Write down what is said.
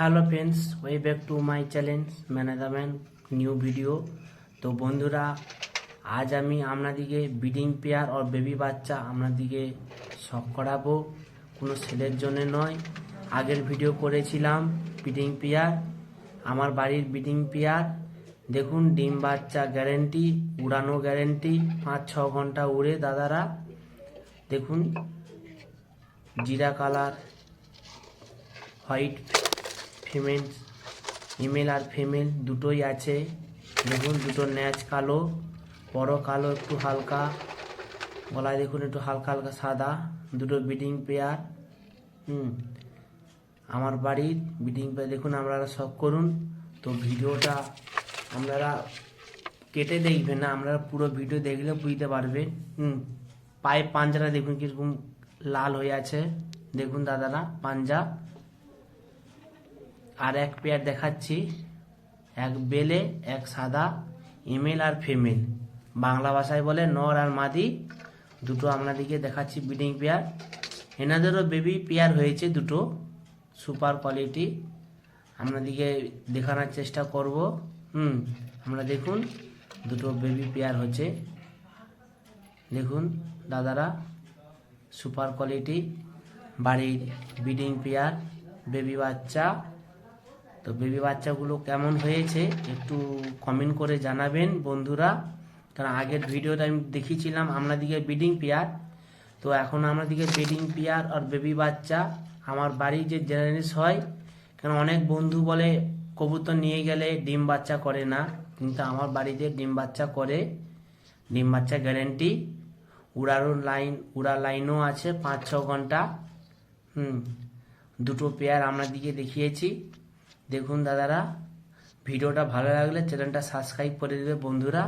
Hello friends, way back to my challenge management new video. তো বন্ধুরা, আজ আমি আপনাদিকে ব্রিডিং পেয়ার আর বেবি বাচ্চা আপনাদিকে শখ করাবো, কোনো সেলের জন্য নয়। আগের ভিডিও করেছিলাম ব্রিডিং পেয়ার, আমার বাড়ির ব্রিডিং পেয়ার। দেখুন, ডিম বাচ্চা গ্যারেন্টি, উড়ানো গ্যারেন্টি, 5-6 ঘন্টা উড়ে দাদারা। দেখুন, জিরা কালার হোয়াইট ফিমেল, ইমেল আর ফিমেল দুটোই আছে। দেখুন, দুটো ন্যাচ কালো, বড় কালো একটু হালকা, গলায় দেখুন একটু হালকা হালকা সাদা, দুটো ব্রিডিং পেয়ার। আমার বাড়ির ব্রিডিং পেয়ার দেখুন, আপনারা শখ করুন। তো ভিডিওটা আপনারা কেটে দেখবেন না, আপনারা পুরো ভিডিও দেখলে বুঝতে পারবেন। পায়ে পাঞ্জাটা দেখুন কিরকম লাল হয়ে আছে, দেখুন দাদারা পাঞ্জা। আর এক পেয়ার দেখাচ্ছি, এক বেলে এক সাদা, ইমেল আর ফিমেল, বাংলা ভাষায় বলে নর আর মাদি। দুটো আপনাদেরকে দেখাচ্ছি ব্রিডিং পেয়ার। এনাদেরও বেবি পেয়ার হয়েছে দুটো, সুপার কোয়ালিটি, আপনাদেরকে দেখানোর চেষ্টা করব। আমরা দেখুন দুটো বেবি পেয়ার হচ্ছে, দেখুন দাদারা, সুপার কোয়ালিটি বাড়ির ব্রিডিং পেয়ার বেবি বাচ্চা। তো বেবি বাচ্চাগুলো কেমন হয়েছে একটু কমেন্ট করে জানাবেন বন্ধুরা। কারণ আগের ভিডিওটা আমি দেখিয়েছিলাম আপনাদিকে ব্রিডিং পেয়ার, তো এখন আপনাদিকে ব্রিডিং পেয়ার আর বেবি বাচ্চা আমার বাড়ি যে জেনারেস হয়। কারণ অনেক বন্ধু বলে কবুতর নিয়ে গেলে ডিম বাচ্চা করে না, কিন্তু আমার বাড়িতে ডিম বাচ্চা করে, ডিম বাচ্চা গ্যারেন্টি। উড়ার লাইনও আছে 5-6 ঘন্টা। দুটো পেয়ার আপনাদিকে দেখিয়েছি। দেখুন দাদারা, ভিডিওটা ভালো লাগলে চ্যানেলটা সাবস্ক্রাইব করে দেবে বন্ধুরা।